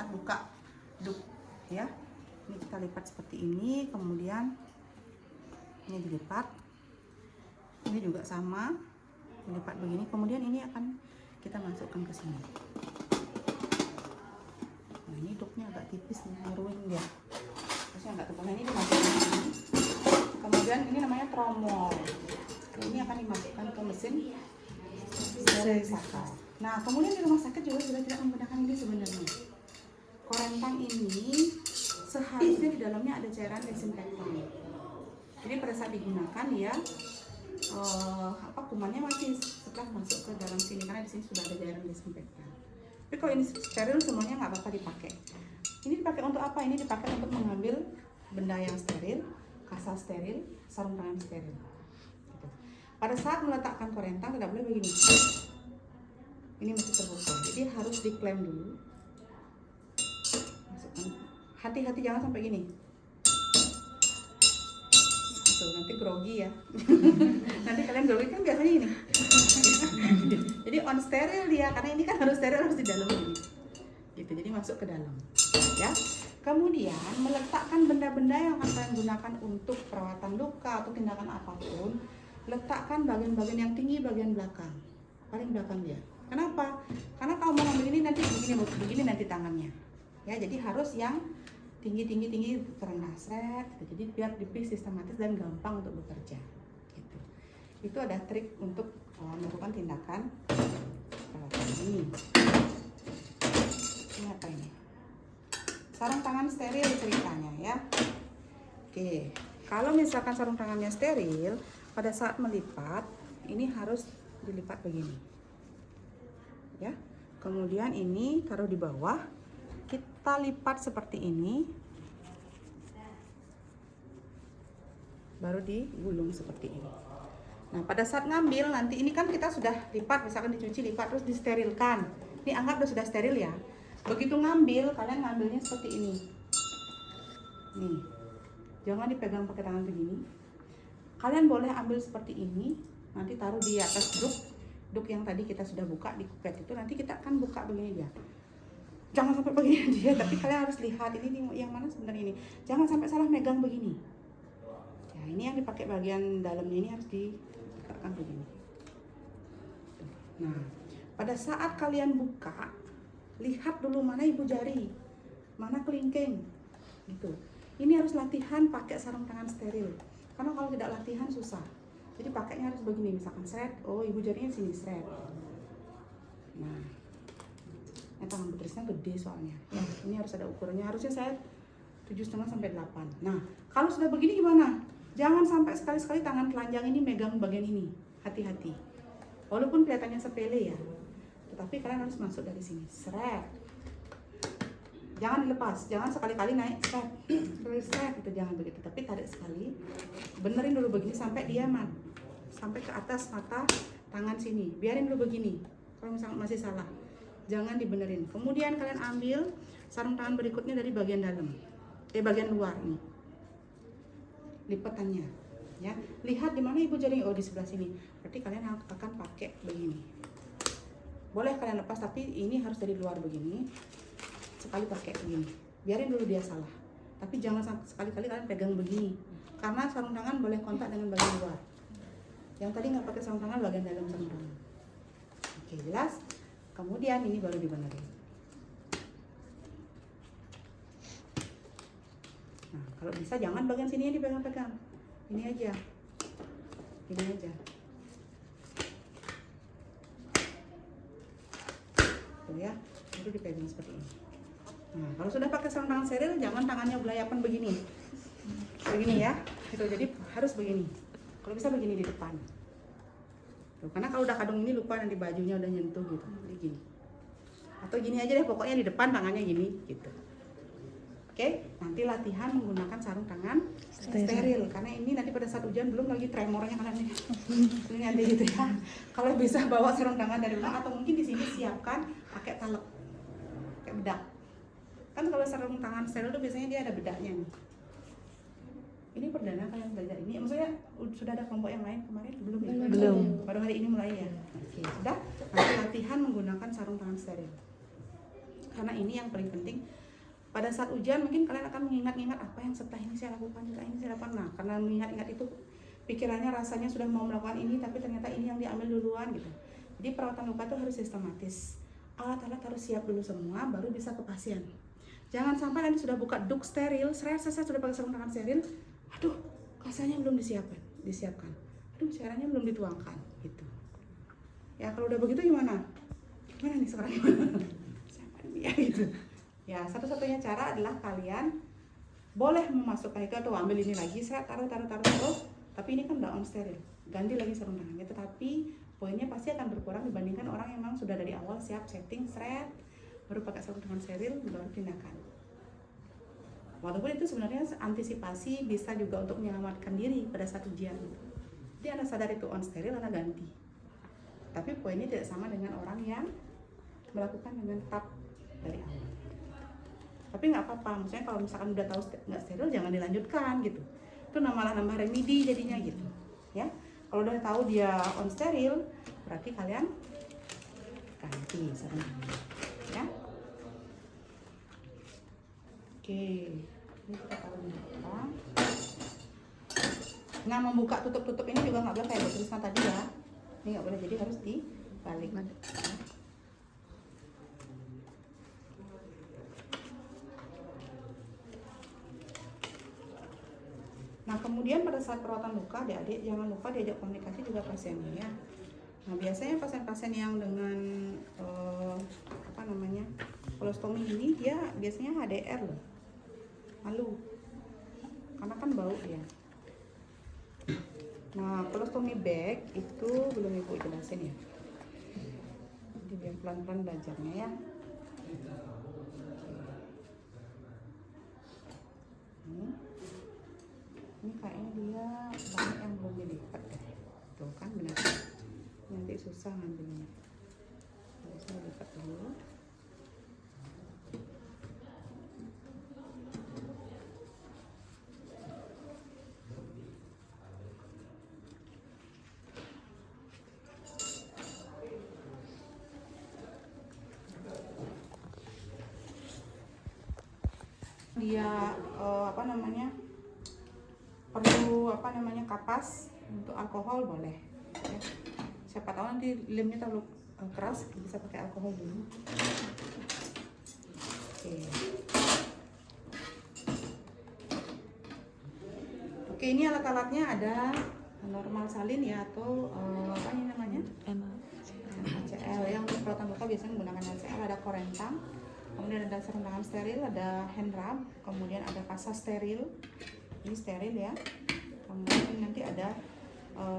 saat buka duk ya. Ini kita lipat seperti ini, kemudian ini dilipat, ini juga sama dilipat begini, kemudian ini akan kita masukkan ke sini. Nah ini duknya agak tipis nih, ngeruin dia, terusnya agak tebal. Nah ini dimasukkan ke sini, kemudian ini namanya tromol. Ini akan dimasukkan ke mesin sterilisator. Nah kemudian di rumah sakit juga sudah tidak menggunakan ini sebenarnya. Korentang ini seharusnya di dalamnya ada cairan desinfektan. Jadi pada saat digunakan dia kumannya mati setelah masuk ke dalam sini, karena di sini sudah ada cairan desinfektan. Tapi kalau ini steril semuanya nggak apa-apa dipakai. Ini dipakai untuk apa? Ini dipakai untuk mengambil benda yang steril, kasa steril, sarung tangan steril. Gitu. Pada saat meletakkan korentang tidak boleh begini. Ini masih terbuka, jadi harus diklem dulu. Masukkan. Hati-hati jangan sampai gini. Tuh, nanti grogi ya. Nanti kalian grogi kan biasanya ini. Jadi on steril dia, karena ini kan harus steril, harus di dalam ini. Gitu, jadi masuk ke dalam. Ya. Kemudian meletakkan benda-benda yang akan kalian gunakan untuk perawatan luka atau tindakan apapun, letakkan bagian-bagian yang tinggi bagian belakang, paling belakang dia. Kenapa? Karena kalau mau ngambil ini nanti begini nanti tangannya. Ya, jadi harus yang tinggi terendah seret, gitu. Jadi biar lebih sistematis dan gampang untuk bekerja. Gitu. Itu ada trik untuk melakukan tindakan perawatan ini. Ini apa ini? Sarung tangan steril ceritanya ya. Oke, kalau misalkan sarung tangannya steril, pada saat melipat ini harus dilipat begini. Ya, kemudian ini taruh di bawah, kita lipat seperti ini, baru digulung seperti ini. Nah pada saat ngambil nanti ini kan kita sudah lipat, misalkan dicuci, lipat, terus disterilkan. Ini anggap sudah steril ya. Begitu ngambil, kalian ngambilnya seperti ini. Nih, jangan dipegang pakai tangan begini. Kalian boleh ambil seperti ini, nanti taruh di atas duk yang tadi kita sudah buka di kupet itu, nanti kita akan buka begini dia. Jangan sampai begini dia, tapi kalian harus lihat ini yang mana sebenarnya ini. Jangan sampai salah megang begini. Ya, ini yang dipakai bagian dalamnya ini harus diletakkan begini. Nah, pada saat kalian buka, lihat dulu mana ibu jari, mana kelingking, gitu. Ini harus latihan pakai sarung tangan steril. Karena kalau tidak latihan susah. Jadi pakainya harus begini, misalkan seret, oh ibu jarinya sini seret. Nah, tangan betisnya gede soalnya. Ya, ini harus ada ukurannya. Harusnya saya 7,5 sampai 8. Nah, kalau sudah begini gimana? Jangan sampai sekali-sekali tangan telanjang ini megang bagian ini. Hati-hati. Walaupun kelihatannya sepele ya, tetapi kalian harus masuk dari sini. Seret. Jangan dilepas. Jangan sekali-kali naik seret. Seret itu jangan begitu. Tapi tarik sekali. Benerin dulu begini sampai dia sampai ke atas mata tangan sini. Biarin dulu begini. Kalau misalnya masih salah, jangan dibenerin. Kemudian kalian ambil sarung tangan berikutnya dari bagian dalam, bagian luar nih, lipatannya. Ya, lihat di mana ibu jari. Oh di sebelah sini. Berarti kalian akan pakai begini. Boleh kalian lepas, tapi ini harus dari luar begini. Sekali pakai begini. Biarin dulu dia salah. Tapi jangan sekali-kali kalian pegang begini. Karena sarung tangan boleh kontak dengan bagian luar. Yang tadi nggak pakai sarung tangan bagian dalam sarung tangan. Oke, jelas? Kemudian ini baru dibenerin. Nah, kalau bisa jangan bagian sini dipegang-pegang. Ini aja. Ini aja. Tuh ya, baru dipegang seperti ini. Nah, kalau sudah pakai sarung tangan steril, jangan tangannya belayapan begini. Begini ya. Itu jadi harus begini. Kalau bisa begini di depan. Tuh, karena kalau udah kadung ini lupa nanti bajunya udah nyentuh gitu. Jadi gini. Atau gini aja deh, pokoknya di depan tangannya gini gitu. Oke, nanti latihan menggunakan sarung tangan steril. Karena ini nanti pada saat hujan belum lagi tremornya kalian ini nanti gitu ya. Kalau bisa bawa sarung tangan dari rumah atau mungkin di sini siapkan pakai talek, kayak bedak. Kan kalau sarung tangan steril itu biasanya dia ada bedaknya nih. Ini perdana kalian belajar ini, maksudnya sudah ada kelompok yang lain kemarin belum ya? Belum. Baru hari ini mulai ya. Oke, sudah. Nanti latihan menggunakan sarung tangan steril. Karena ini yang paling penting. Pada saat ujian mungkin kalian akan mengingat-ingat apa yang setelah ini saya lakukan, setelah ini saya lakukan. Nah, karena mengingat-ingat itu pikirannya rasanya sudah mau melakukan ini, tapi ternyata ini yang diambil duluan gitu. Jadi perawatan luka itu harus sistematis. Alat-alat harus siap dulu semua, baru bisa ke pasien. Jangan sampai nanti sudah buka duk steril, saya sudah pakai sarung tangan steril, aduh kasanya belum disiapkan, aduh cairannya belum dituangkan gitu. Ya kalau udah begitu gimana nih sekarang gimana? Ya gitu. Ya satu-satunya cara adalah kalian boleh memasukkan itu atau ambil ini lagi, saya taruh, tapi ini kan udah on steril, ganti lagi sarung tangannya, tetapi poinnya pasti akan berkurang dibandingkan orang yang memang sudah dari awal siap setting, baru pakai sarung tangan steril, baru tindakan. Walaupun itu sebenarnya antisipasi bisa juga untuk menyelamatkan diri pada saat ujian. Jadi Anda sadar itu on steril, Anda ganti. Tapi poinnya tidak sama dengan orang yang melakukan dengan tap dari awal. Tapi nggak apa-apa, maksudnya kalau misalkan udah tahu nggak steril jangan dilanjutkan gitu. Itu malah nambah remedi jadinya gitu. Ya, kalau udah tahu dia on steril, berarti kalian ganti sarung tangan. Ya. Oke, ini kita taruh di belakang. Nah, membuka tutup ini juga nggak boleh kayak tulisan tadi ya. Ini nggak boleh, jadi harus dibalik. Nah, kemudian pada saat perawatan luka, adik-adik jangan lupa diajak komunikasi juga pasiennya ya. Nah, biasanya pasien-pasien yang dengan kolostomi ini dia biasanya HDR loh, malu, karena kan bau dia. Nah, kolostomi bag itu belum ibu jelasin ya. Jadi biar pelan-pelan belajarnya ya. Ini kayaknya dia banyak yang belum dilipat deh. Tuh kan benar. Nanti susah ngambilnya. Saya lipat dulu. Dia perlu kapas untuk alkohol boleh ya. Siapa tahu nanti lemnya terlalu keras, bisa pakai alkohol dulu. Oke, ini alat-alatnya ada normal salin ya, atau apa ini namanya, NaCl. Yang untuk perawatan luka biasanya menggunakan NaCl. Ada korentang, kemudian ada sarung tangan steril, ada hand rub, kemudian ada kasa steril, ini steril ya. Kemudian nanti ada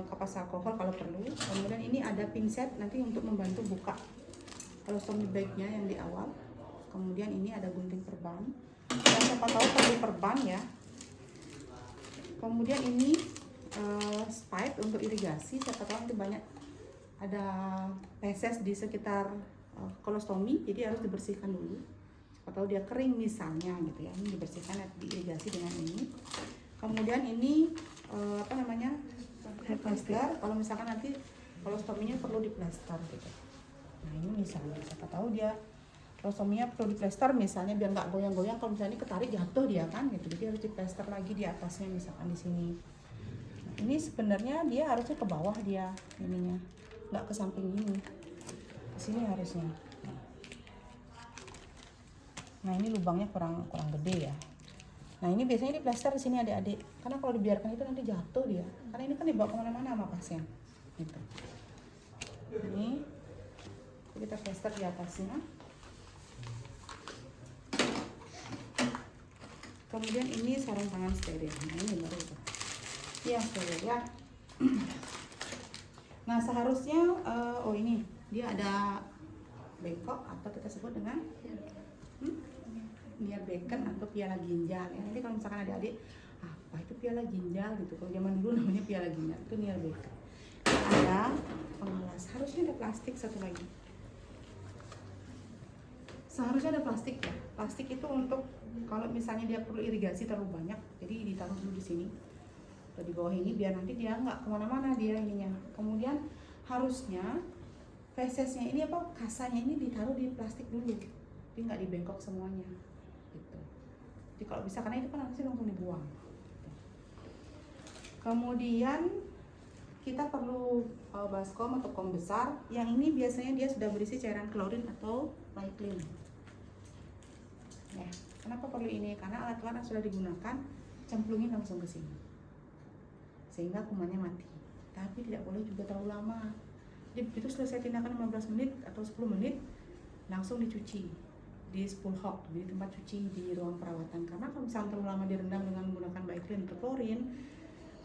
kapas alkohol kalau perlu. Kemudian ini ada pinset nanti untuk membantu buka kolostomi bagnya yang di awal. Kemudian ini ada gunting perban, dan siapa tahu perlu perban ya. Kemudian ini spike untuk irigasi, siapa tahu nanti banyak ada feses di sekitar kolostomi, jadi harus dibersihkan dulu. Siapa tahu dia kering misalnya gitu ya, ini dibersihkan, diirigasi dengan ini. Kemudian ini plaster, kalau misalkan nanti kolostominya perlu diplaster gitu. Nah ini misalnya, siapa tahu dia kolostominya perlu diplaster misalnya biar nggak goyang-goyang, kalau misalnya ketarik jatuh dia kan gitu, jadi harus diplaster lagi di atasnya misalkan di sini. Nah, ini sebenarnya dia harusnya ke bawah dia ininya, nggak ke samping ini, di sini harusnya. Nah ini lubangnya kurang gede ya. Nah ini biasanya diplaster di sini adik-adik, karena kalau dibiarkan itu nanti jatuh dia, karena ini kan dibawa kemana-mana sama pasien gitu. Ini kita plaster di atasnya. Kemudian ini sarung tangan steril. Nah ini baru itu ya steril ya. Nah seharusnya ini dia ada bengkok atau kita sebut dengan nier bacon atau piala ginjal ya. Nanti kalau misalkan adik-adik apa itu piala ginjal gitu, kalau zaman dulu namanya piala ginjal, itu nier bacon. Ada pengalas, harusnya ada plastik satu lagi, seharusnya ada plastik ya. Plastik itu untuk kalau misalnya dia perlu irigasi terlalu banyak, jadi ditaruh dulu di sini atau di bawah ini biar nanti dia nggak kemana-mana dia ininya. Kemudian harusnya fesesnya ini kasanya ini ditaruh di plastik dulu jadi nggak dibengkok semuanya gitu. Jadi kalau bisa, karena itu kan harusnya langsung dibuang. Kemudian kita perlu baskom atau kom besar. Yang ini biasanya dia sudah berisi cairan klorin atau Myclean. Ya, kenapa perlu ini? Karena alat-alat yang sudah digunakan cemplungin langsung ke sini, sehingga kumannya mati. Tapi tidak boleh juga terlalu lama. Jadi begitu selesai tindakan 15 menit atau 10 menit, langsung dicuci di spool hop, di tempat cuci di ruang perawatan. Karena kalau misalnya terlalu lama direndam dengan menggunakan Myclean atau klorin,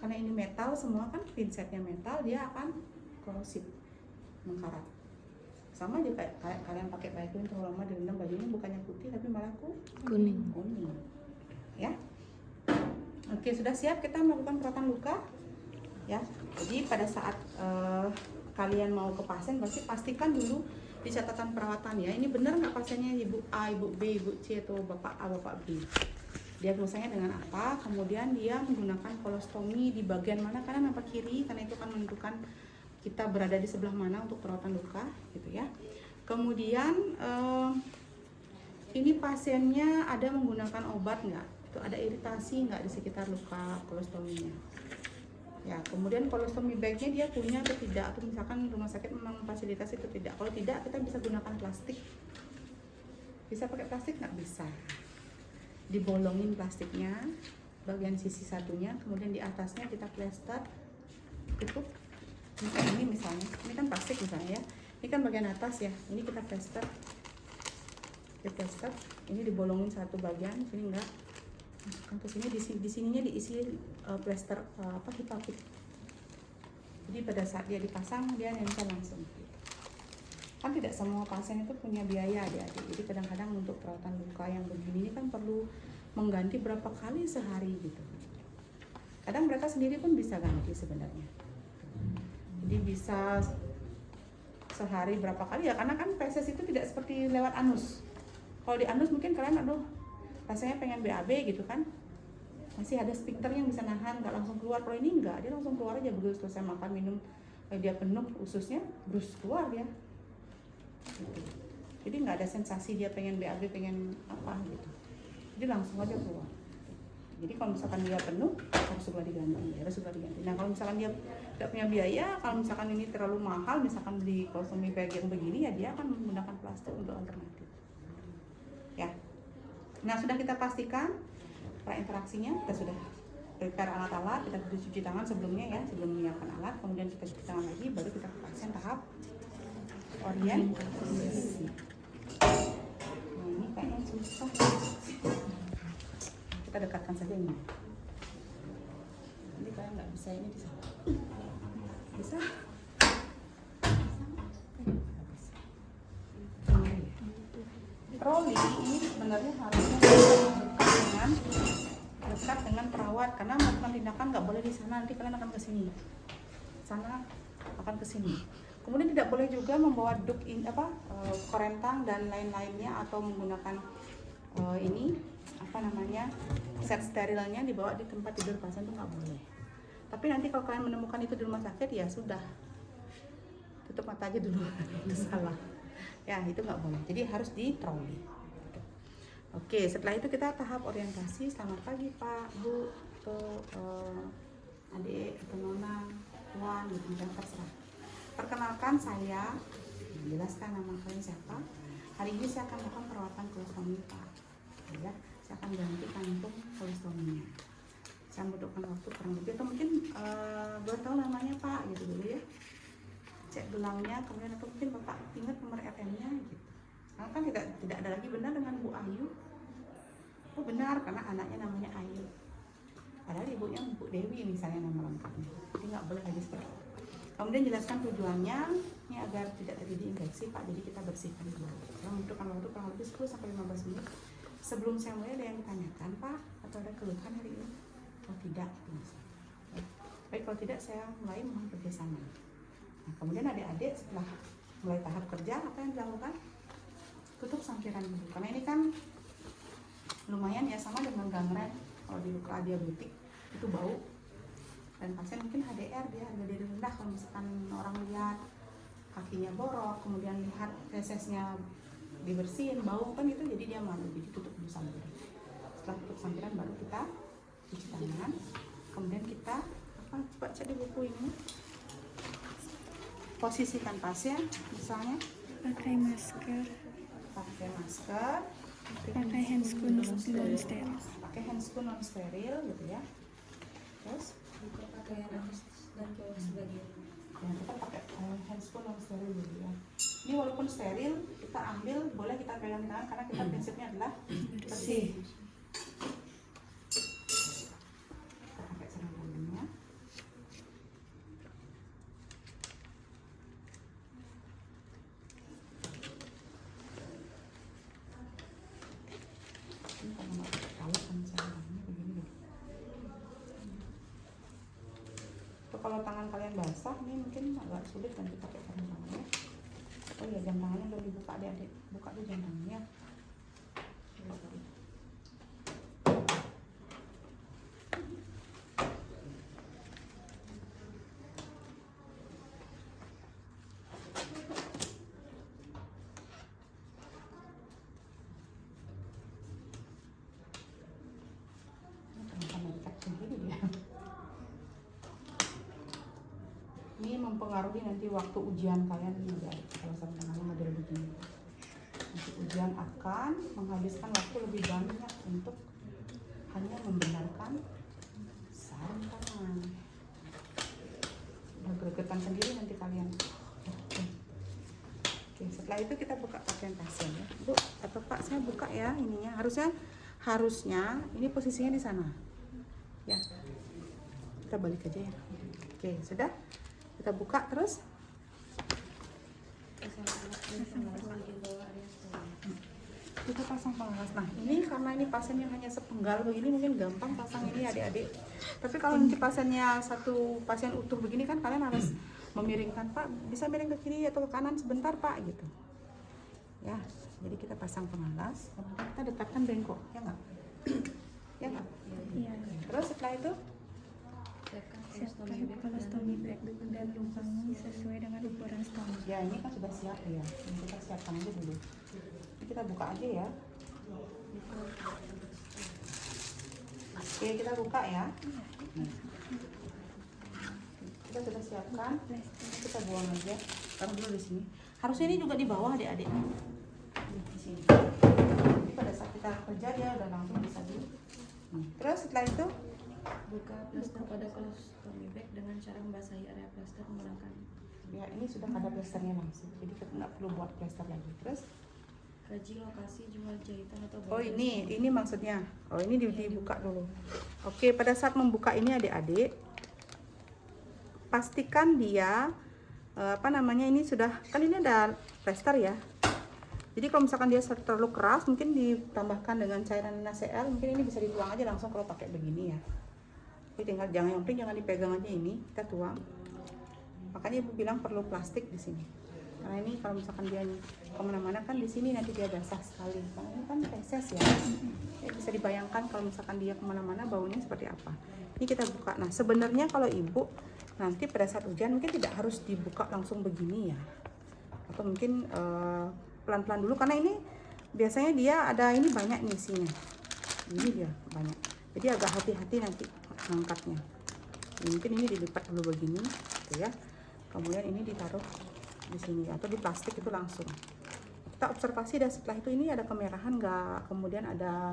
karena ini metal semua kan, pinsetnya metal, dia akan korosif, mengkarat. Sama aja kayak kalian pakai Myclean terlalu lama direndam, bajunya bukannya putih tapi malah kuning. Ya. Oke, sudah siap kita melakukan perawatan luka. Ya. Jadi pada saat kalian mau ke pasien, pastikan dulu di catatan perawatan ya, ini benar nggak pasiennya ibu A, ibu B, ibu C, atau bapak A, bapak B. Diagnosanya dengan apa, kemudian dia menggunakan kolostomi di bagian mana, kanan apa kiri, karena itu akan menentukan kita berada di sebelah mana untuk perawatan luka gitu ya. Kemudian ini pasiennya ada menggunakan obat nggak, itu ada iritasi nggak di sekitar luka kolostominya ya. Kemudian kolostomi bagnya dia punya atau tidak, atau misalkan rumah sakit memang fasilitasi atau tidak. Kalau tidak, kita bisa gunakan plastik. Bisa pakai plastik nggak? Bisa. Dibolongin plastiknya bagian sisi satunya, kemudian di atasnya kita plester tutup. Ini misalnya, ini kan plastik misalnya ya, ini kan bagian atas ya, ini kita plester, ini dibolongin satu bagian, sini enggak, masukkan ke sini, di sininya diisi plester hipapit. Jadi pada saat dia dipasang dia nempel langsung. Kan tidak semua pasien itu punya biaya adik-adik. Jadi kadang-kadang untuk perawatan luka yang begini ini kan perlu mengganti berapa kali sehari gitu. Kadang mereka sendiri pun bisa ganti sebenarnya. Jadi bisa sehari berapa kali ya, karena kan feses itu tidak seperti lewat anus. Kalau di anus mungkin kalian rasanya pengen BAB gitu kan, masih ada sphincter yang bisa nahan, nggak langsung keluar. Kalau ini enggak, dia langsung keluar aja begitu selesai makan minum, dia penuh ususnya, terus keluar ya. Gitu. Jadi nggak ada sensasi dia pengen BAB, pengen apa gitu, jadi langsung aja keluar. Jadi kalau misalkan dia penuh harus segera diganti, Nah kalau misalkan dia tidak punya biaya, kalau misalkan ini terlalu mahal, misalkan beli kolostomi bag yang begini ya, dia akan menggunakan plastik untuk alternatif ya. Nah sudah kita pastikan interaksinya, kita sudah prepare alat-alat, kita sudah cuci tangan sebelumnya ya, sebelum menyiapkan alat, kemudian kita cuci tangan lagi, baru kita ke pasien tahap orientasi. Nah ini kayaknya susah, kita dekatkan saja ini. Nanti kalian nggak bisa ini di sana. Bisa? Troli ini sebenarnya harusnya dekat dengan perawat, karena melakukan tindakan nggak boleh di sana, nanti kalian akan ke sini, sana akan ke sini. Kemudian tidak boleh juga membawa korentang dan lain-lainnya, atau menggunakan set sterilnya dibawa di tempat tidur pasien, itu nggak boleh. Tapi nanti kalau kalian menemukan itu di rumah sakit ya sudah, tutup mata aja dulu. Itu salah ya, itu nggak boleh, jadi harus di troli. Oke, setelah itu kita tahap orientasi. Selamat pagi Pak, Bu, atau adik, atau nona, tuan, gitu, dan terserah. Perkenalkan, saya jelaskan nama kalian siapa. Hari ini saya akan melakukan perawatan kolostomi Pak ya, saya akan ganti kantung kolostominya. Saya membutuhkan waktu kurang lebih, atau mungkin boleh tahu namanya Pak gitu dulu ya, cek gelangnya, kemudian atau mungkin Bapak ingat nomor FM-nya gitu. Karena kan tidak ada lagi benar dengan Bu Ayu. Oh benar, karena anaknya namanya Ayu, padahal ibunya Bu Dewi misalnya nama lengkapnya. Jadi nggak boleh lagi seperti itu. Kemudian jelaskan tujuannya, ini agar tidak terjadi infeksi Pak, jadi kita bersihkan dulu. Saya membutuhkan waktu kurang lebih 10-15 menit. Sebelum saya mulai, ada yang ditanyakan Pak, atau ada keluhan hari ini? Oh tidak, ya. Baik, kalau tidak saya mulai mohon kerjasama. Nah, kemudian adik-adik setelah mulai tahap kerja, apa yang dilakukan? Tutup sampiran dulu, karena ini kan lumayan ya, sama dengan gangren. Kalau di luka diabetik itu bau, dan pasien mungkin HDR, dia harga diri rendah. Kalau misalkan orang lihat kakinya borok, kemudian lihat fesesnya dibersihin, bau kan itu, jadi dia malu, jadi tutup dulu sampiran. Setelah tutup sampiran baru kita cuci tangan. Kemudian kita coba cek di buku ini, posisikan pasien misalnya pakai masker, pakai handscoon non steril, pakai handscoon non steril gitu ya. Terus pakaian atas dan bawah sebagian. ya, kita pakai handscoon non steril dulu ya. Ini walaupun steril, kita ambil, boleh kita pegang tangan karena kita prinsipnya adalah bersih. Kita pakai sarung tangannya. Ini kalau nggak pakai kaos kan sarung tangannya begini deh. Kalau tangan kalian basah, ini mungkin agak sulit nanti pakai sarung tangannya. Oh iya, jam tangannya belum dibuka, adik-adik. Buka dulu jam tangannya. Sorry. Ini mempengaruhi nanti waktu ujian kalian ya, kalau sama model begini. Nanti ujian akan menghabiskan waktu lebih banyak untuk hanya membenarkan sarung tangan. Udah gregetan sendiri nanti kalian. Oke, setelah itu kita buka pakaian pasien ya. Bu, atau Pak, saya buka ya ininya. Harusnya ini posisinya di sana. Ya. Kita balik aja ya. Oke, sudah? Kita buka terus. Kita pasang pengawas. Nah, ini karena ini pasien yang hanya sepenggal begini mungkin gampang pasang ini adik-adik. Tapi kalau nanti pasiennya satu pasien utuh begini kan kalian harus memiringkan, Pak, bisa miring ke kiri atau ke kanan sebentar, Pak, gitu. Ya, jadi kita pasang pengawas, kemudian kita dekatkan bengkok, ya nggak? Ya nggak? iya, Terus setelah itu siapkan colostomy bag dan lubangi sesuai dengan ukuran stomach. ya, ini kan sudah siap ya. Ini kita siapkan aja dulu. Ini kita buka aja ya. Oke, kita buka ya. Kita sudah siapkan. Kita buang aja. Taruh dulu di sini. Harusnya ini juga di bawah adik-adik. Di sini. Jadi pada saat kita kerja dia udah langsung bisa di. Terus setelah itu Buka plaster pada colostomy bag dengan cara membasahi area plaster menggunakan. ya, ini sudah ada plasternya langsung. Jadi kita nggak perlu buat plaster lagi. Terus Kaji lokasi jual jahitan atau oh ini maksudnya. Oh ini dibuka dulu. Oke, pada saat membuka ini adik-adik, pastikan dia ini sudah, kan ini ada plester ya. Jadi kalau misalkan dia terlalu keras, mungkin ditambahkan dengan cairan NaCl, mungkin ini bisa dituang aja langsung kalau pakai begini ya. Jadi tinggal yang penting jangan dipegang aja, ini kita tuang. Makanya ibu bilang perlu plastik di sini. Karena ini kalau misalkan dia kemana-mana kan di sini nanti dia basah sekali. Karena ini kan feses ya. Bisa dibayangkan kalau misalkan dia kemana-mana baunya seperti apa. Ini kita buka. Nah sebenarnya kalau ibu nanti pada saat ujian mungkin tidak harus dibuka langsung begini ya. Atau mungkin pelan-pelan dulu karena ini biasanya dia ada ini banyak nih isinya. Ini dia banyak. Jadi agak hati-hati nanti angkatnya. Mungkin ini dilipat dulu begini, gitu ya. Kemudian ini ditaruh di sini atau di plastik itu langsung. Kita observasi dan setelah itu ini ada kemerahan nggak, kemudian ada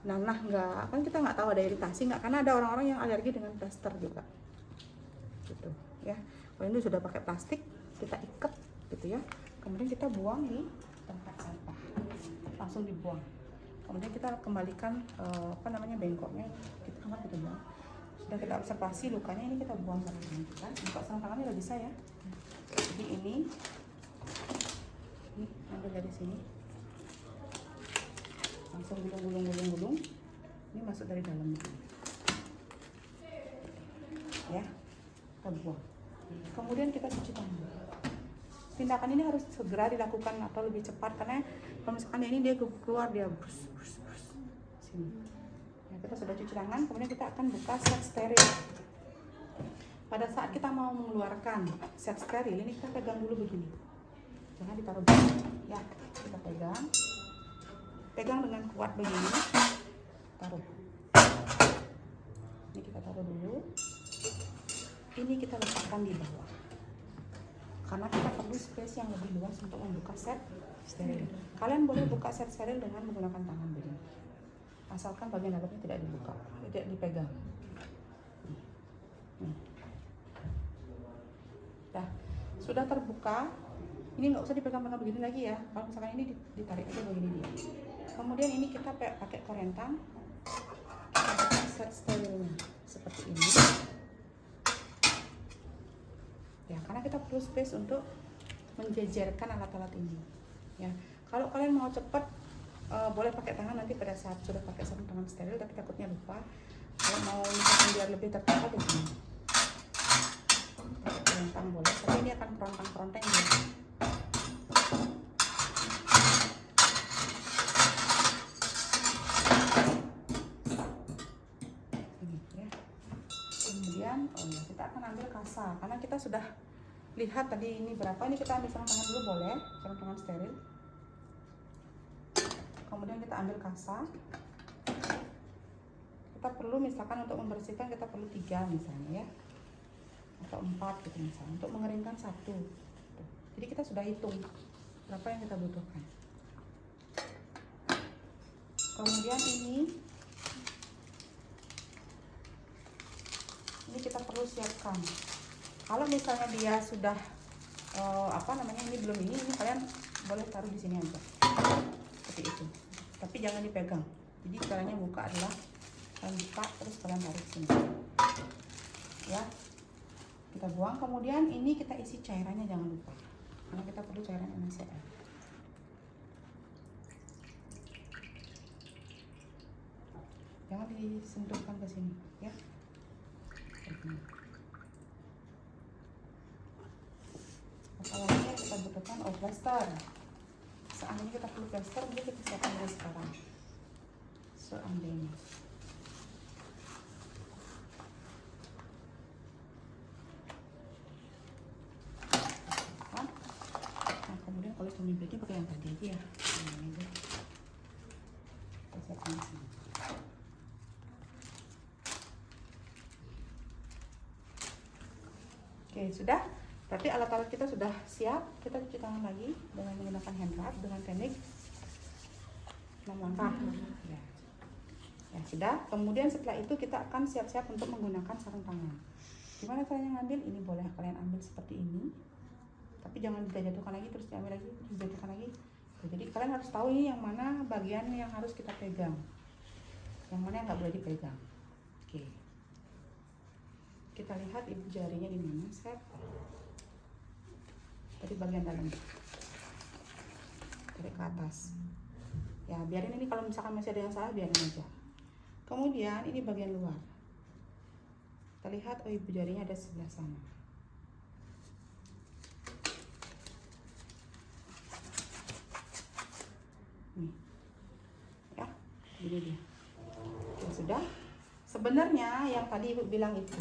nanah nggak, kan kita nggak tahu ada iritasi nggak, karena ada orang-orang yang alergi dengan plester juga, gitu ya. Kalau ini sudah pakai plastik, kita ikat, gitu ya. Kemudian kita buang di tempat sampah, langsung dibuang. Kemudian kita kembalikan bengkoknya, kita angkat, kita buang. Sudah kita observasi lukanya, ini kita buang sarung tangan kita. Buka sarung tangannya udah bisa ya. Jadi ini ambil dari sini, langsung gulung. Ini masuk dari dalam ya, kita buang. Kemudian kita cuci tangan. Tindakan ini harus segera dilakukan atau lebih cepat, karena kalau misalkan ini dia keluar dia brus sini. Ya, kita sudah cuci tangan, kemudian kita akan buka set steril. Pada saat kita mau mengeluarkan set steril ini kita pegang dulu begini. jangan ditaruh dulu ya, kita pegang dengan kuat begini, taruh. Ini kita taruh dulu, ini kita letakkan di bawah karena kita perlu space yang lebih luas untuk membuka set steril. Kalian boleh buka set steril dengan menggunakan tangan begini, asalkan bagian dalamnya tidak dibuka, tidak dipegang. Dah, sudah terbuka. Ini nggak usah dipegang-pegang begini lagi ya. Kalau misalkan ini ditarik aja begini dia. Kemudian ini kita pakai korentang, kita buka set sterilnya seperti ini. Ya, karena kita perlu space untuk menjejerkan alat-alat ini. Ya, kalau kalian mau cepat, boleh pakai tangan nanti pada saat sudah pakai sarung tangan steril, tapi takutnya lupa. Kalau mau misalkan biar lebih tertata begini, pakai korentang boleh, tapi ini akan kerontang-kerontang ya. Kemudian kita akan ambil kasa, karena kita sudah lihat tadi ini berapa. Ini kita ambil sarung tangan dulu boleh, sarung tangan steril. Kemudian kita ambil kasa. Kita perlu misalkan untuk membersihkan kita perlu 3 misalnya ya, atau 4 gitu misalnya, untuk mengeringkan 1. Jadi kita sudah hitung berapa yang kita butuhkan. Kemudian ini kita perlu siapkan. Kalau misalnya dia sudah ini belum ini kalian boleh taruh di sini aja seperti itu, tapi jangan dipegang. Jadi caranya buka adalah kalian buka terus kalian taruh di sini ya, kita buang. Kemudian ini kita isi cairannya, jangan lupa karena kita perlu cairan NaCl. Jangan disentuhkan ke sini ya. Apalagi kita butuhkan plaster. Seandainya kita perlu plaster, jadi kita siapkan dari sekarang. Seandainya. Nah, kemudian kalau tummy bagnya pakai yang tadi aja ya. Ini aja. Kita siapkan di sini. Oke, sudah. Berarti alat-alat kita sudah siap. Kita cuci tangan lagi dengan menggunakan hand rub dengan teknik 6 langkah. Ya, sudah. Kemudian setelah itu kita akan siap-siap untuk menggunakan sarung tangan. Gimana caranya ngambil? Ini boleh kalian ambil seperti ini. Tapi jangan dijatuhkan lagi, terus diambil lagi, terus dijatuhkan lagi. Jadi kalian harus tahu ini yang mana bagian yang harus kita pegang, yang mana yang nggak boleh dipegang. Oke. Kita lihat ibu jarinya di mana, set. Dari bagian dalam, tarik ke atas. Ya, biarin ini, kalau misalkan masih ada yang salah biarin aja. Kemudian ini bagian luar. Kita lihat, oh ibu jarinya ada sebelah sana. Nih, ya, ini dia. Ya sudah. Sebenarnya yang tadi ibu bilang itu,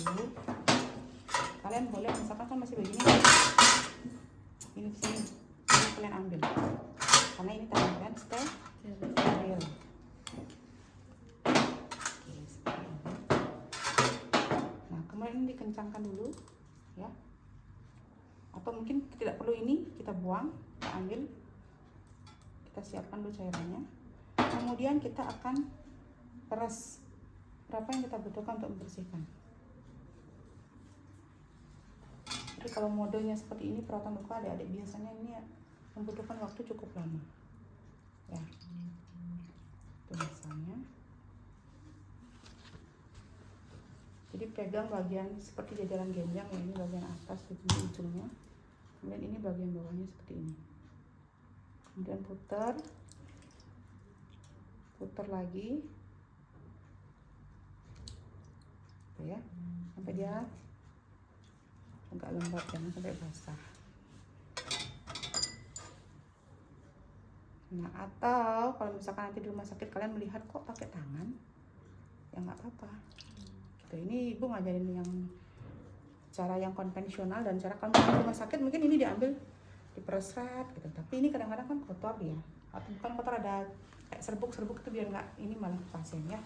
kalian boleh misalkan kan masih begini, ini di sini, ini kalian ambil, karena ini tangan kalian steril. Nah, kemudian ini dikencangkan dulu, ya. Atau mungkin tidak perlu ini, kita buang, kita ambil, kita siapkan dulu cairannya. Kemudian kita akan peras berapa yang kita butuhkan untuk membersihkan. Jadi kalau modenya seperti ini, perawatan luka adik-adik biasanya ini membutuhkan waktu cukup lama. Ya, itu misalnya. Jadi pegang bagian seperti jajaran genjang, ini bagian atas begini ujungnya. Kemudian ini bagian bawahnya seperti ini. Kemudian putar lagi. Ya, sampai dia agak lembab, jangan sampai basah. Nah, atau kalau misalkan nanti di rumah sakit kalian melihat kok pakai tangan, ya nggak apa-apa. Gitu. Ini ibu ngajarin yang cara yang konvensional dan cara kalau di rumah sakit mungkin ini diambil diperes gitu. Tapi ini kadang-kadang kan kotor dia, atau bukan kotor, ada kayak serbuk-serbuk itu biar nggak ini malah pasien ya.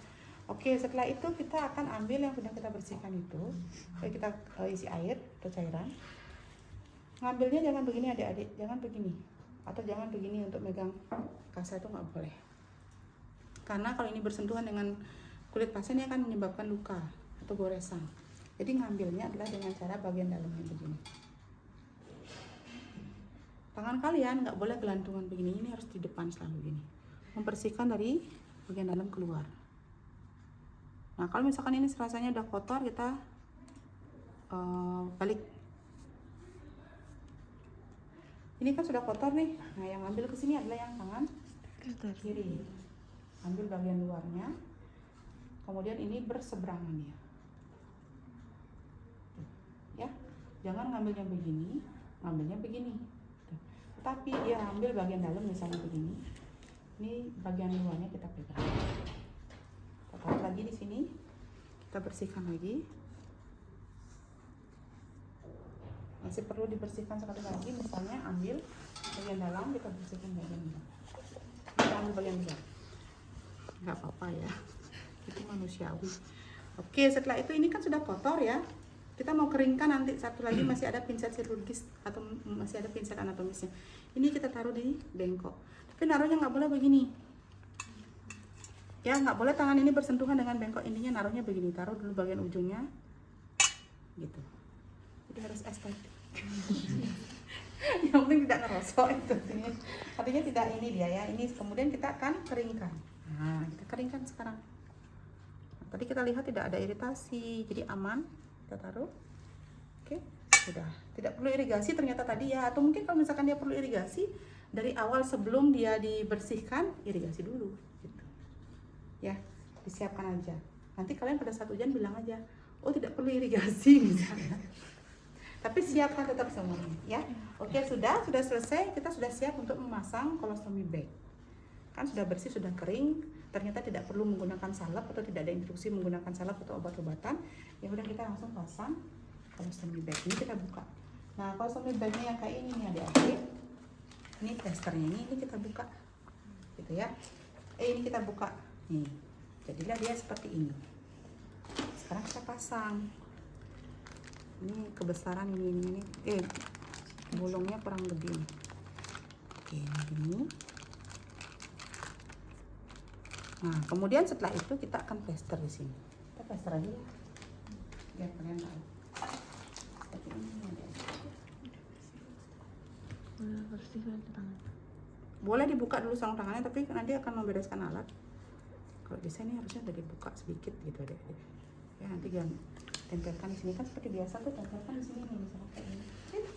Oke, setelah itu kita akan ambil yang sudah kita bersihkan itu, kita isi air atau cairan. Ngambilnya jangan begini adik-adik, jangan begini, atau jangan begini untuk megang kasa, itu nggak boleh. Karena kalau ini bersentuhan dengan kulit pasien, ini akan menyebabkan luka atau goresan. Jadi ngambilnya adalah dengan cara bagian dalamnya begini. Tangan kalian nggak boleh gelantungan begini, ini harus di depan selalu gini. Membersihkan dari bagian dalam keluar. Nah kalau misalkan ini rasanya udah kotor, kita balik. Ini kan sudah kotor nih. Nah yang ambil ke sini adalah yang tangan kiri. Ambil bagian luarnya. Kemudian ini berseberangan ya. Ya, jangan ngambilnya begini, ngambilnya begini. Tapi dia ambil bagian dalam misalnya begini. Ini bagian luarnya kita pegang. Kita taruh lagi di sini. Kita bersihkan lagi. Masih perlu dibersihkan sekali lagi, misalnya ambil bagian dalam, kita bersihkan bagian luar. Kita ambil bagian luar. Nggak apa-apa ya, itu manusiawi. Oke, setelah itu ini kan sudah kotor ya. Kita mau keringkan nanti, satu lagi masih ada pinset chirurgis atau masih ada pinset anatomisnya. Ini kita taruh di bengkok. Tapi naruhnya nggak boleh begini. Ya, nggak boleh tangan ini bersentuhan dengan bengkok, intinya naruhnya begini. Taruh dulu bagian ujungnya, gitu. Jadi harus estetik. Yang penting tidak ngerosok itu artinya tidak ini dia ya. Ini kemudian kita akan keringkan. Nah kita keringkan sekarang. Nah, tadi kita lihat tidak ada iritasi, jadi aman. Kita taruh. Oke, sudah. Tidak perlu irigasi ternyata tadi ya. Atau mungkin kalau misalkan dia perlu irigasi dari awal sebelum dia dibersihkan, irigasi dulu gitu. Ya, disiapkan aja. Nanti kalian pada saat ujian bilang aja, oh tidak perlu irigasi misalnya. Tapi siapkan tetap semuanya ya. Oke, sudah selesai. Kita sudah siap untuk memasang colostomy bag. Kan sudah bersih, sudah kering. Ternyata tidak perlu menggunakan salep atau tidak ada instruksi menggunakan salep atau obat-obatan. Ya udah, kita langsung pasang colostomy bag. Ini kita buka. Nah, colostomy bagnya yang kayak ini nih adik-adik. Ini testernya ini kita buka. Gitu ya. Ini kita buka. Nih. Jadilah dia seperti ini. Sekarang kita pasang. Ini kebesaran ini bolongnya kurang lebih. Oke, ini. Nah, kemudian setelah itu kita akan plester di sini. Kita plester aja ya, biar kalian tahu. Seperti ini ada. Boleh bersihkan tangan. Boleh dibuka dulu sarung tangannya, tapi nanti akan membereskan alat. Kalau di sini harusnya udah dibuka sedikit gitu deh. Ya nanti jangan tempelkan di sini, kan seperti biasa tuh, tempelkan di sini nih misalnya kayak ini. Gitu.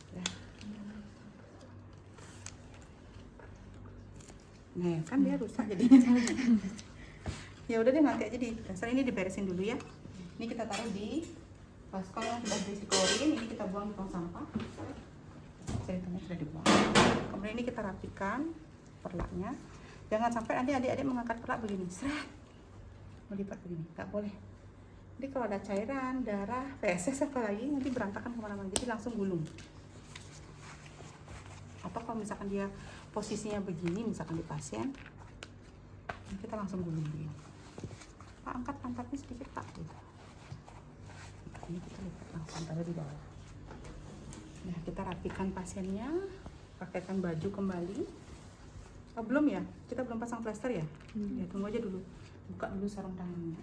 Ya. Nah, kan dia rusak jadinya. Ya udah deh, nanti aja di dasar ini diberesin dulu ya. Ini kita taruh di baskom yang sudah diisi klorin, ini kita buang di tong sampah. Ceritanya sudah dibuang. Kemudian ini kita rapikan perlaknya. Jangan sampai nanti adik-adik mengangkat perlak begini, seret, melipat begini, nggak boleh. Jadi kalau ada cairan, darah, feses apalagi nanti berantakan kemana-mana, jadi langsung gulung. Atau kalau misalkan dia posisinya begini, misalkan di pasien, kita langsung gulung begini. Pak, angkat pantatnya sedikit Pak, gitu. Ini kita lipat langsung taruh di bawah. Nah, kita rapikan pasiennya, pakaikan baju kembali. Oh, belum ya? Kita belum pasang plester ya? Ya, tunggu aja dulu. Buka dulu sarung tangannya.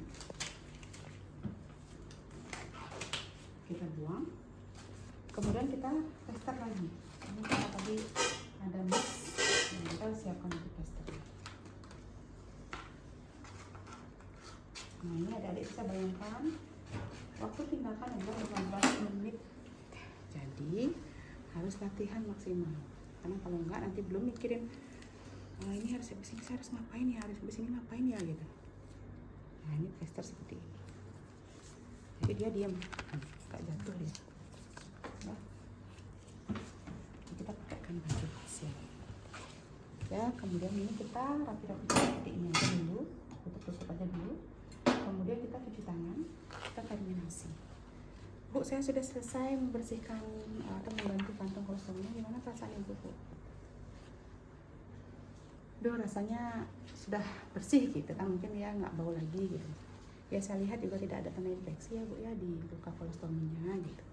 Kita buang. Kemudian kita plester lagi. Ini karena tadi ada mix, nah, kita siapkan untuk plester. Nah, ini adik-adik bisa bayangkan waktu tindakan adalah 15 menit. Jadi harus latihan maksimal. Karena kalau enggak nanti belum mikirin, oh, ini harus habis ini saya harus ngapain ya, harus habis ini ngapain ya gitu. Nah, ini plester seperti ini. Jadi dia diam, nggak jatuh dia. Nah, kita pakaikan baju pasien. Ya, kemudian ini kita rapi-rapi seperti ini aja dulu, tutup-tutup aja dulu. Kemudian kita cuci tangan, kita terminasi. Bu, saya sudah selesai membersihkan atau membantu kantong kolostominya gimana perasaan ibu Bu? Duh, rasanya sudah bersih gitu kan, mungkin ya nggak bau lagi gitu. Ya saya lihat juga tidak ada tanda infeksi ya Bu ya di luka kolostominya gitu.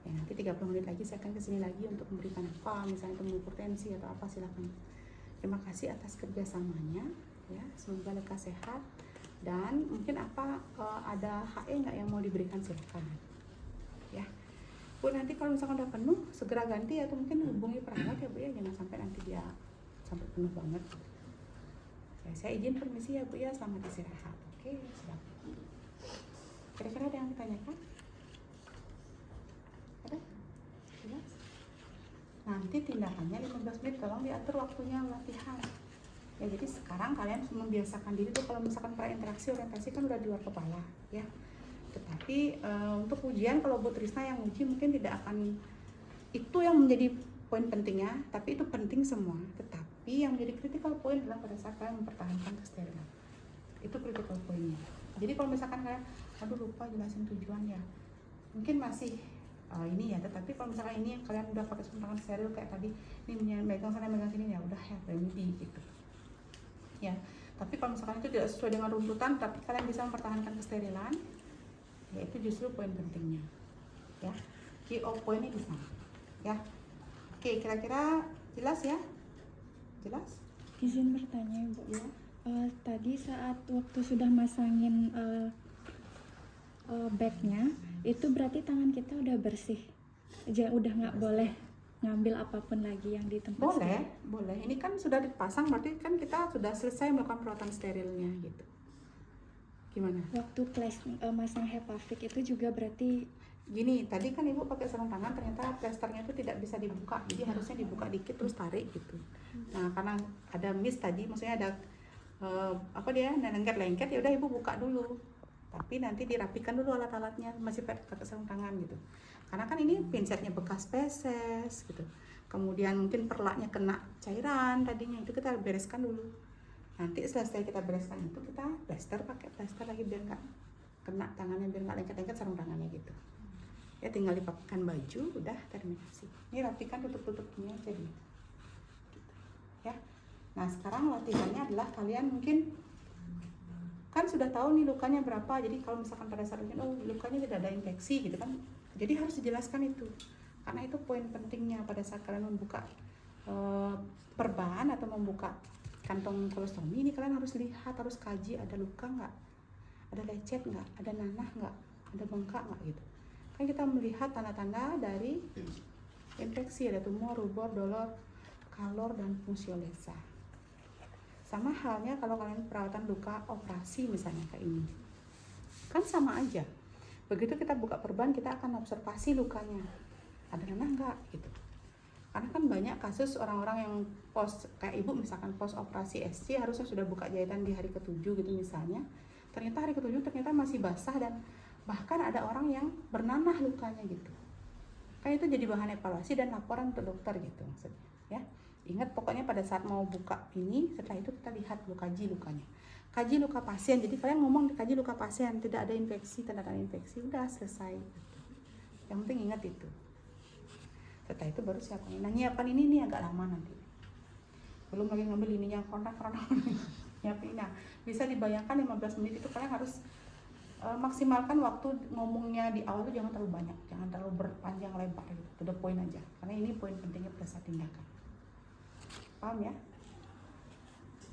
Ya, nanti 30 menit lagi saya akan kesini lagi untuk memberikan apa, misalnya untuk mengukur tensi atau apa, silakan. Terima kasih atas kerjasamanya ya, semoga lekas sehat. Dan mungkin apa ada HE nggak yang mau diberikan, silakan ya Bu. Nanti kalau misalkan udah penuh segera ganti atau mungkin hubungi perawat ya Bu ya, jangan sampai nanti dia sampai penuh banget ya. Saya izin permisi ya Bu ya, selamat istirahat. Oke, silakan. Kira-kira ada yang ditanyakan? Ada? Jelas? Nanti tindakannya 15 menit, tolong diatur waktunya latihan ya. Jadi sekarang kalian membiasakan diri tuh, kalau misalkan prainteraksi orientasi kan udah di luar kepala ya. Tetapi untuk ujian kalau Bu Trisna yang uji mungkin tidak akan itu yang menjadi poin pentingnya, tapi itu penting semua. Tetapi yang menjadi critical point adalah pada saat kalian mempertahankan kesterilan. Itu critical pointnya. Jadi kalau misalkan kalian, aduh lupa jelasin tujuan ya, mungkin masih ini ya. Tetapi kalau misalkan ini kalian udah pakai sarung tangan steril kayak tadi, ini megang sana megang sini ya udah ya, remedi gitu ya. Tapi kalau misalkan itu tidak sesuai dengan runtutan, tapi kalian bisa mempertahankan kesterilan, ya itu justru poin pentingnya ya. Key of pointnya di sana ya. Oke, kira-kira jelas ya? Jelas? Izin bertanya Bu. Ya. Tadi saat waktu sudah masangin bagnya, itu berarti tangan kita udah bersih, udah nggak boleh ngambil apapun lagi yang di tempat Boleh, steril. boleh. Ini kan sudah dipasang, berarti kan kita sudah selesai melakukan perawatan sterilnya gitu. Gimana? Waktu masang HEPAFIX itu juga berarti Gini, tadi kan Ibu pakai sarung tangan, ternyata plasternya itu tidak bisa dibuka, jadi harusnya dibuka dikit terus tarik gitu. Nah, karena ada miss tadi, maksudnya ada apa dia, lengket-lengket, ya udah Ibu buka dulu. Tapi nanti dirapikan dulu alat-alatnya, masih pakai sarung tangan gitu. Karena kan ini pinsetnya bekas peses gitu. Kemudian mungkin perlaknya kena cairan tadinya, itu kita bereskan dulu. Nanti selesai kita bereskan itu, kita pakai plaster lagi biar nggak kena tangannya, biar nggak lengket-lengket sarung tangannya gitu. Ya tinggal dipakaikan baju, udah terminasi. Ini rapikan tutup-tutupnya aja nih. Gitu. Ya. Nah sekarang latihannya adalah kalian mungkin kan sudah tahu nih lukanya berapa. Jadi kalau misalkan pada saat ini, oh lukanya tidak ada infeksi gitu kan. Jadi harus dijelaskan itu. Karena itu poin pentingnya pada saat kalian membuka perban atau membuka kantong kolostomi, ini kalian harus lihat, harus kaji ada luka nggak, ada lecet nggak, ada nanah nggak, ada bengkak nggak gitu. Kan kita melihat tanda-tanda dari infeksi, ada tumor, rubor, dolor, kalor, dan fungsiolesa. Sama halnya kalau kalian perawatan luka operasi misalnya kayak ini, kan sama aja. Begitu kita buka perban, kita akan observasi lukanya, ada nanah nggak gitu. Karena kan banyak kasus orang-orang yang kayak Ibu misalkan post operasi SC harusnya sudah buka jahitan di hari ke-7 gitu misalnya. Ternyata hari ke-7 ternyata masih basah dan bahkan ada orang yang bernanah lukanya gitu. Kan itu jadi bahan evaluasi dan laporan ke dokter gitu maksudnya ya. Ingat pokoknya pada saat mau buka ini, setelah itu kita lihat dulu, kaji lukanya. Kaji luka pasien, jadi kalian ngomong kaji luka pasien, tidak ada infeksi, tanda-tanda infeksi, udah selesai gitu. Yang penting ingat itu. Setelah itu baru siapkan. Nah nyiapkan ini nih agak lama nanti. Belum lagi ngambil ininya kontrak-kontrak nyiapin. Nah bisa dibayangkan 15 menit itu kalian harus maksimalkan waktu ngomongnya di awal itu jangan terlalu banyak, jangan terlalu berpanjang lebar gitu. To the point aja. Karena ini poin pentingnya pada saat tindakan. Paham ya?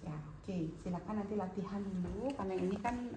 Ya oke, silakan nanti latihan dulu karena ini kan